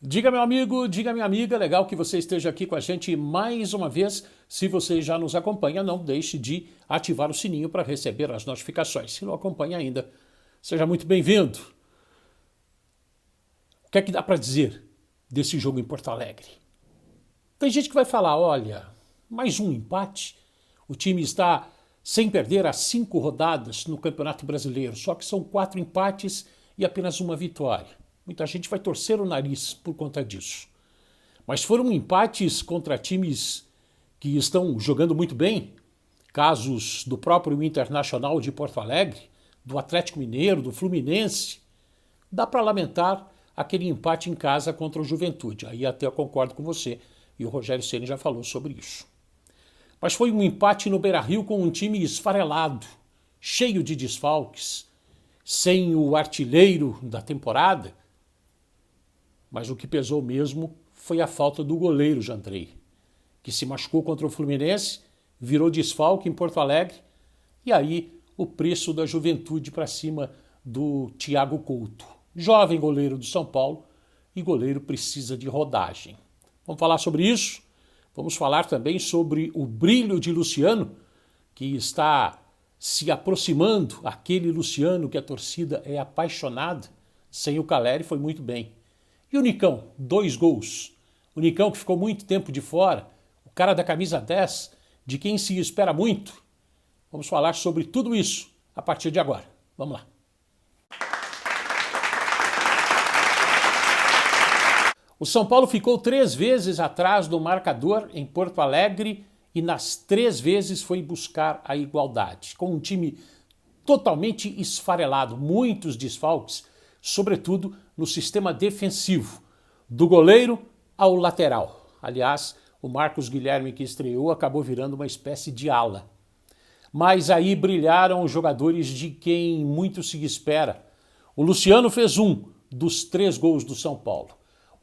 Diga, meu amigo, diga, minha amiga, legal que você esteja aqui com a gente mais uma vez. Se você já nos acompanha, não deixe de ativar o sininho para receber as notificações. Se não acompanha ainda, seja muito bem-vindo. O que é que dá para dizer desse jogo em Porto Alegre? Tem gente que vai falar, olha, mais um empate. O time está sem perder há 5 rodadas no Campeonato Brasileiro, só que são 4 empates e apenas uma vitória. Muita gente vai torcer o nariz por conta disso. Mas foram empates contra times que estão jogando muito bem. Casos do próprio Internacional de Porto Alegre, do Atlético Mineiro, do Fluminense. Dá para lamentar aquele empate em casa contra o Juventude. Aí até eu concordo com você, e o Rogério Ceni já falou sobre isso. Mas foi um empate no Beira-Rio com um time esfarelado, cheio de desfalques, sem o artilheiro da temporada. Mas o que pesou mesmo foi a falta do goleiro Jandrei, que se machucou contra o Fluminense, virou desfalque em Porto Alegre, e aí o preço da Juventude para cima do Thiago Couto. Jovem goleiro do São Paulo, e goleiro precisa de rodagem. Vamos falar sobre isso? Vamos falar também sobre o brilho de Luciano, que está se aproximando, aquele Luciano que a torcida é apaixonada. Sem o Caleri foi muito bem. E o Nicão, 2 gols. O Nicão que ficou muito tempo de fora, o cara da camisa 10, de quem se espera muito. Vamos falar sobre tudo isso a partir de agora. Vamos lá. O São Paulo ficou 3 vezes atrás do marcador em Porto Alegre e nas 3 vezes foi buscar a igualdade. Com um time totalmente esfarelado, muitos desfalques, sobretudo no sistema defensivo, do goleiro ao lateral. Aliás, o Marcos Guilherme que estreou acabou virando uma espécie de ala. Mas aí brilharam os jogadores de quem muito se espera. O Luciano fez um dos 3 gols do São Paulo.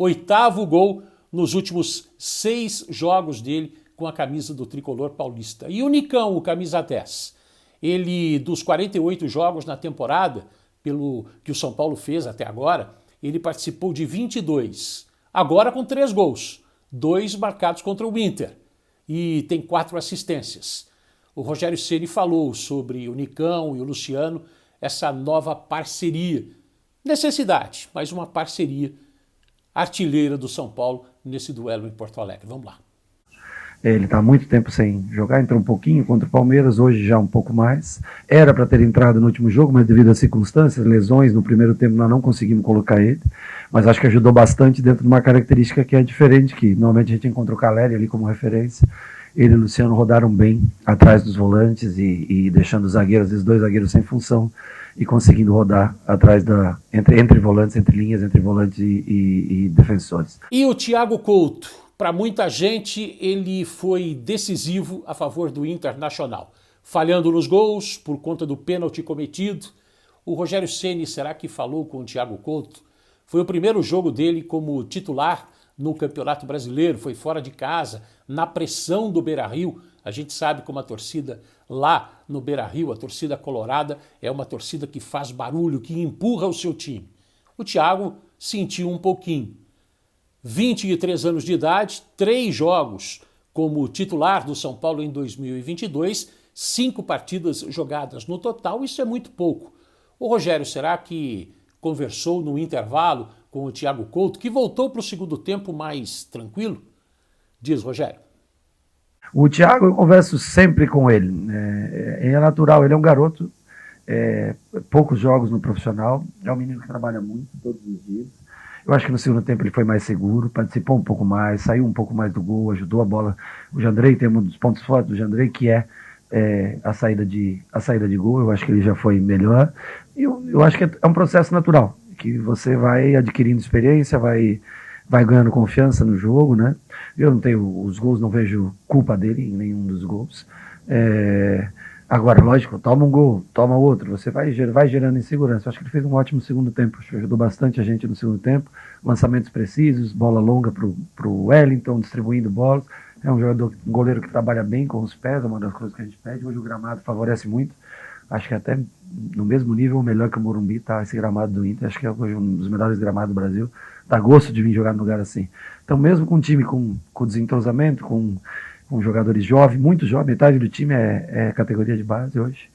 8º gol nos últimos 6 jogos dele com a camisa do tricolor paulista. E o Nicão, o camisa 10, ele dos 48 jogos na temporada, pelo que o São Paulo fez até agora, ele participou de 22. Agora com 3 gols, 2 marcados contra o Inter e tem 4 assistências. O Rogério Ceni falou sobre o Nicão e o Luciano, essa nova parceria. Necessidade, mas uma parceria artilheira do São Paulo nesse duelo em Porto Alegre. Vamos lá. Ele está há muito tempo sem jogar, entrou um pouquinho contra o Palmeiras, hoje já um pouco mais. Era para ter entrado no último jogo, mas devido às circunstâncias, lesões, no primeiro tempo nós não conseguimos colocar ele. Mas acho que ajudou bastante dentro de uma característica que é diferente, que normalmente a gente encontra o Caleri ali como referência. Ele e o Luciano rodaram bem atrás dos volantes e deixando os zagueiros, às vezes 2 zagueiros sem função, e conseguindo rodar atrás entre volantes, entre linhas, entre volantes e defensores. E o Thiago Couto? Para muita gente, ele foi decisivo a favor do Internacional. Falhando nos gols, por conta do pênalti cometido. O Rogério Ceni, será que falou com o Thiago Couto? Foi o primeiro jogo dele como titular no Campeonato Brasileiro, foi fora de casa, na pressão do Beira-Rio. A gente sabe como a torcida lá no Beira-Rio, a torcida colorada, é uma torcida que faz barulho, que empurra o seu time. O Thiago sentiu um pouquinho. 23 anos de idade, 3 jogos como titular do São Paulo em 2022, 5 partidas jogadas no total, isso é muito pouco. O Rogério, será que conversou no intervalo com o Thiago Couto, que voltou para o segundo tempo mais tranquilo? Diz, Rogério. O Thiago, eu converso sempre com ele. É natural, ele é um garoto, poucos jogos no profissional, é um menino que trabalha muito todos os dias. Eu acho que no segundo tempo ele foi mais seguro, participou um pouco mais, saiu um pouco mais do gol, ajudou a bola. O Jandrei tem um dos pontos fortes do Jandrei, que é a saída de gol. Eu acho que ele já foi melhor. E eu acho que é um processo natural, que você vai adquirindo experiência, vai ganhando confiança no jogo, né? Eu não tenho os gols, não vejo culpa dele em nenhum dos gols. Agora, lógico, toma um gol, toma outro, você vai gerando insegurança. Eu acho que ele fez um ótimo segundo tempo, acho que ajudou bastante a gente no segundo tempo. Lançamentos precisos, bola longa para o Wellington, distribuindo bolas. É um goleiro que trabalha bem com os pés, é uma das coisas que a gente pede. Hoje o gramado favorece muito. Acho que até no mesmo nível ou melhor que o Morumbi, tá? Esse gramado do Inter, acho que é hoje um dos melhores gramados do Brasil. Dá gosto de vir jogar num lugar assim. Então, mesmo com um time com desentrosamento, com jogadores jovens, muito jovens, metade do time é categoria de base hoje.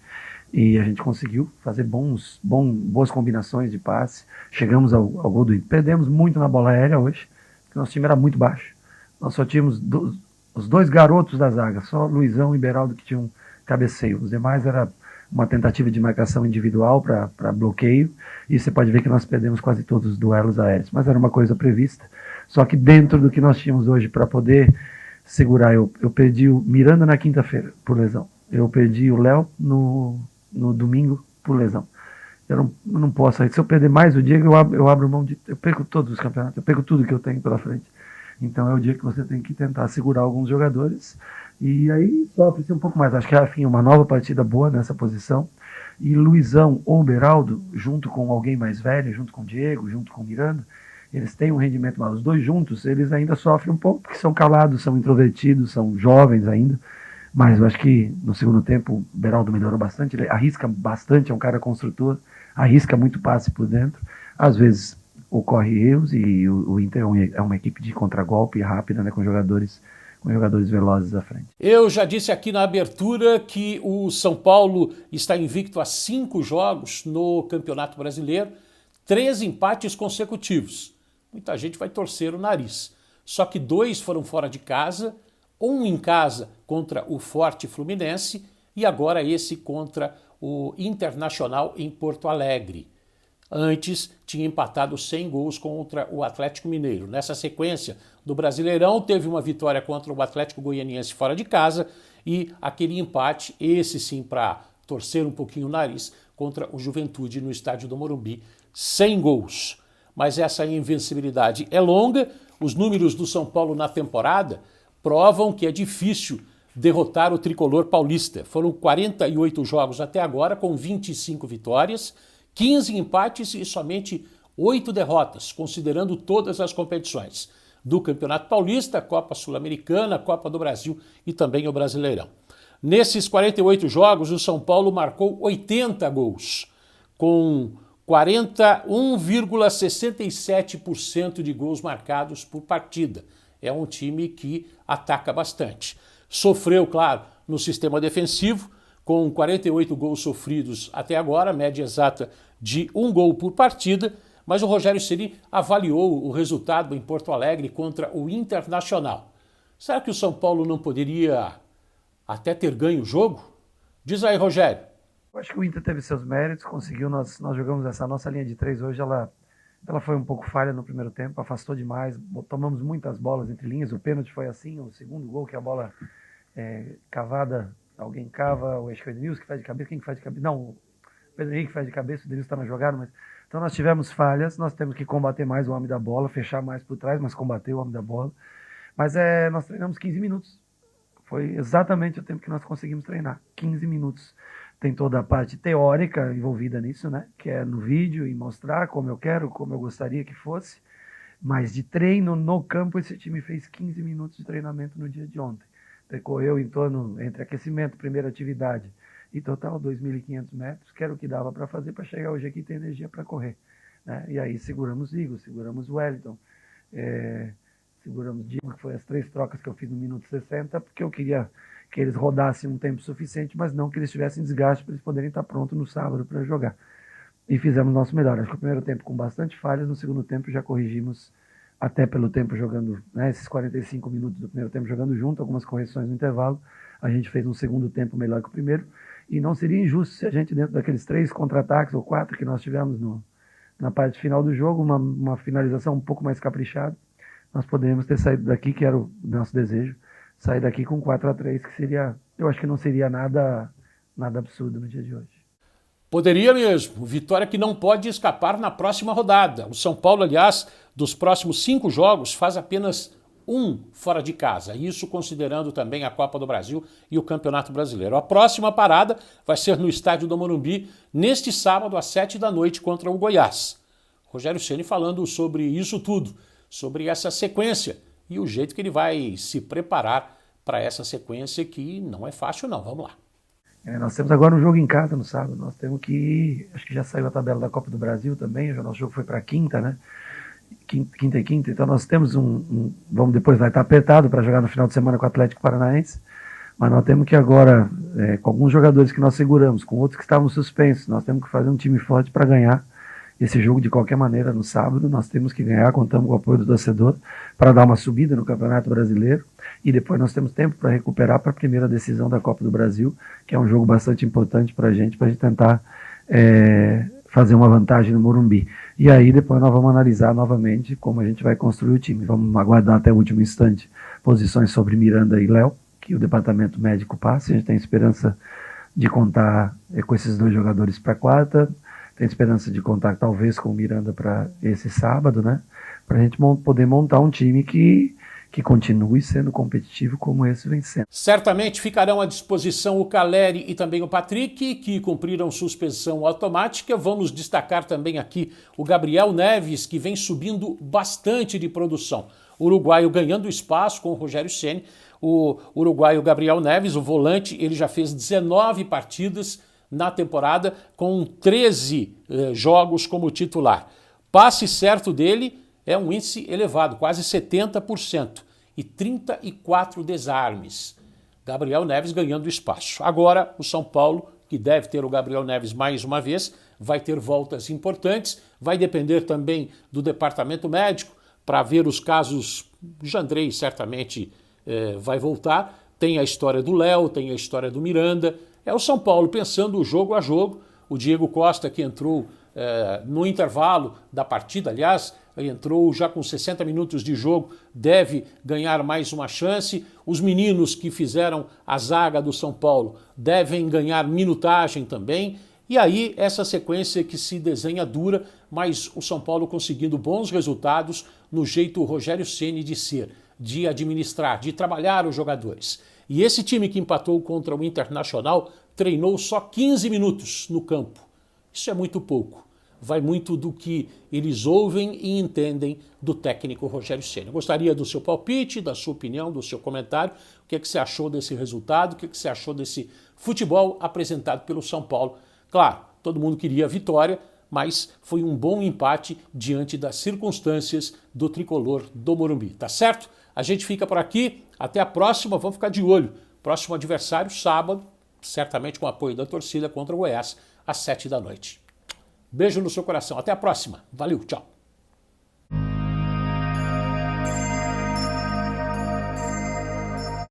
E a gente conseguiu fazer boas combinações de passe. Chegamos ao gol do Inter. Perdemos muito na bola aérea hoje, porque nosso time era muito baixo. Nós só tínhamos os dois garotos da zaga, só Luizão e Beraldo que tinham cabeceio. Os demais era uma tentativa de marcação individual para bloqueio. E você pode ver que nós perdemos quase todos os duelos aéreos. Mas era uma coisa prevista. Só que dentro do que nós tínhamos hoje para poder segurar, eu perdi o Miranda na quinta-feira por lesão. Eu perdi o Léo no domingo por lesão. Eu não posso. Se eu perder mais o Diego, eu abro mão de. Eu perco todos os campeonatos, eu perco tudo que eu tenho pela frente. Então é o dia que você tem que tentar segurar alguns jogadores. E aí sofre-se um pouco mais. Acho que enfim, uma nova partida boa nessa posição. E Luizão ou Beraldo, junto com alguém mais velho, junto com o Diego, junto com o Miranda, eles têm um rendimento mal. Os dois juntos, eles ainda sofrem um pouco, porque são calados, são introvertidos, são jovens ainda. Mas eu acho que no segundo tempo o Beraldo melhorou bastante, ele arrisca bastante, é um cara construtor, arrisca muito passe por dentro. Às vezes ocorre erros e o Inter é uma equipe de contragolpe rápida, né, com jogadores velozes à frente. Eu já disse aqui na abertura que o São Paulo está invicto a 5 jogos no Campeonato Brasileiro, 3 empates consecutivos. Muita gente vai torcer o nariz. Só que 2 foram fora de casa, um em casa contra o Forte Fluminense e agora esse contra o Internacional em Porto Alegre. Antes tinha empatado 100 gols contra o Atlético Mineiro. Nessa sequência do Brasileirão teve uma vitória contra o Atlético Goianiense fora de casa e aquele empate, esse sim para torcer um pouquinho o nariz, contra o Juventude no estádio do Morumbi, 100 gols. Mas essa invencibilidade é longa, os números do São Paulo na temporada provam que é difícil derrotar o tricolor paulista. Foram 48 jogos até agora, com 25 vitórias, 15 empates e somente 8 derrotas, considerando todas as competições do Campeonato Paulista, Copa Sul-Americana, Copa do Brasil e também o Brasileirão. Nesses 48 jogos, o São Paulo marcou 80 gols, com 41,67% de gols marcados por partida. É um time que ataca bastante. Sofreu, claro, no sistema defensivo, com 48 gols sofridos até agora, média exata de 1 gol por partida, mas o Rogério Ceni avaliou o resultado em Porto Alegre contra o Internacional. Será que o São Paulo não poderia até ter ganho o jogo? Diz aí, Rogério. Eu acho que o Inter teve seus méritos, conseguiu, nós jogamos essa nossa linha de 3 hoje, ela foi um pouco falha no primeiro tempo, afastou demais, tomamos muitas bolas entre linhas, o pênalti foi assim, o segundo gol que a bola cavada, alguém cava, ou acho que é o Denilson que faz de cabeça, quem que faz de cabeça? Não, o Pedro Henrique faz de cabeça, o Denilson está na jogada, mas... Então nós tivemos falhas, nós temos que combater mais o homem da bola, fechar mais por trás, mas combater o homem da bola. Mas nós treinamos 15 minutos, foi exatamente o tempo que nós conseguimos treinar, 15 minutos. Tem toda a parte teórica envolvida nisso, né? Que é no vídeo e mostrar como eu quero, como eu gostaria que fosse. Mas de treino no campo, esse time fez 15 minutos de treinamento no dia de ontem. Percorreu em torno, entre aquecimento, primeira atividade e total 2.500 metros, que era o que dava para fazer para chegar hoje aqui e ter energia para correr. Né? E aí seguramos Igor, seguramos Wellington, seguramos Diego, que foi as 3 trocas que eu fiz no minuto 60, porque eu queria que eles rodassem um tempo suficiente, mas não que eles tivessem desgaste para eles poderem estar prontos no sábado para jogar. E fizemos o nosso melhor. Acho que o primeiro tempo com bastante falhas, no segundo tempo já corrigimos, até pelo tempo jogando, né, esses 45 minutos do primeiro tempo jogando junto, algumas correções no intervalo, a gente fez um segundo tempo melhor que o primeiro, e não seria injusto se a gente, dentro daqueles 3 contra-ataques ou 4 que nós tivemos na parte final do jogo, uma finalização um pouco mais caprichada, nós poderíamos ter saído daqui, que era o nosso desejo, sair daqui com 4-3, que seria, eu acho que não seria nada absurdo no dia de hoje. Poderia mesmo. Vitória que não pode escapar na próxima rodada. O São Paulo, aliás, dos próximos 5 jogos, faz apenas 1 fora de casa. Isso considerando também a Copa do Brasil e o Campeonato Brasileiro. A próxima parada vai ser no estádio do Morumbi, neste sábado, às 7h contra o Goiás. Rogério Ceni falando sobre isso tudo, sobre essa sequência e o jeito que ele vai se preparar para essa sequência que não é fácil não. Vamos lá. Nós temos agora um jogo em casa no sábado. Nós temos que. Acho que já saiu a tabela da Copa do Brasil também. O nosso jogo foi para quinta, né? Quinta e quinta. Então nós temos vamos depois vai estar apertado para jogar no final de semana com o Atlético Paranaense. Mas nós temos que agora, com alguns jogadores que nós seguramos, com outros que estavam suspensos, nós temos que fazer um time forte para ganhar esse jogo de qualquer maneira no sábado. Nós temos que ganhar, contamos com o apoio do torcedor para dar uma subida no Campeonato Brasileiro e depois nós temos tempo para recuperar para a primeira decisão da Copa do Brasil, que é um jogo bastante importante para a gente tentar fazer uma vantagem no Morumbi. E aí depois nós vamos analisar novamente como a gente vai construir o time. Vamos aguardar até o último instante posições sobre Miranda e Léo, que o departamento médico passa. A gente tem esperança de contar com esses dois jogadores para quarta. Tem esperança de contar talvez com o Miranda para esse sábado, né? Para a gente poder montar um time que continue sendo competitivo como esse vem sendo. Certamente ficarão à disposição o Caleri e também o Patrick, que cumpriram suspensão automática. Vamos destacar também aqui o Gabriel Neves, que vem subindo bastante de produção. O uruguaio ganhando espaço com o Rogério Ceni. O uruguaio Gabriel Neves, o volante, ele já fez 19 partidas na temporada, com 13 jogos como titular. Passe certo dele é um índice elevado, quase 70%, e 34 desarmes. Gabriel Neves ganhando espaço. Agora, o São Paulo, que deve ter o Gabriel Neves mais uma vez, vai ter voltas importantes, vai depender também do departamento médico, para ver os casos. Jandrei certamente vai voltar, tem a história do Léo, tem a história do Miranda. É o São Paulo pensando jogo a jogo. O Diego Costa, que entrou no intervalo da partida, aliás, entrou já com 60 minutos de jogo, deve ganhar mais uma chance. Os meninos que fizeram a zaga do São Paulo devem ganhar minutagem também. E aí essa sequência que se desenha dura, mas o São Paulo conseguindo bons resultados no jeito Rogério Ceni de ser, de administrar, de trabalhar os jogadores. E esse time que empatou contra o Internacional treinou só 15 minutos no campo. Isso é muito pouco. Vai muito do que eles ouvem e entendem do técnico Rogério Ceni. Eu gostaria do seu palpite, da sua opinião, do seu comentário. O que é que você achou desse resultado? O que é que você achou desse futebol apresentado pelo São Paulo? Claro, todo mundo queria a vitória, mas foi um bom empate diante das circunstâncias do tricolor do Morumbi. Tá certo? A gente fica por aqui. Até a próxima. Vamos ficar de olho. Próximo adversário, sábado, certamente com o apoio da torcida contra o Goiás, às 7 da noite. Beijo no seu coração. Até a próxima. Valeu, tchau.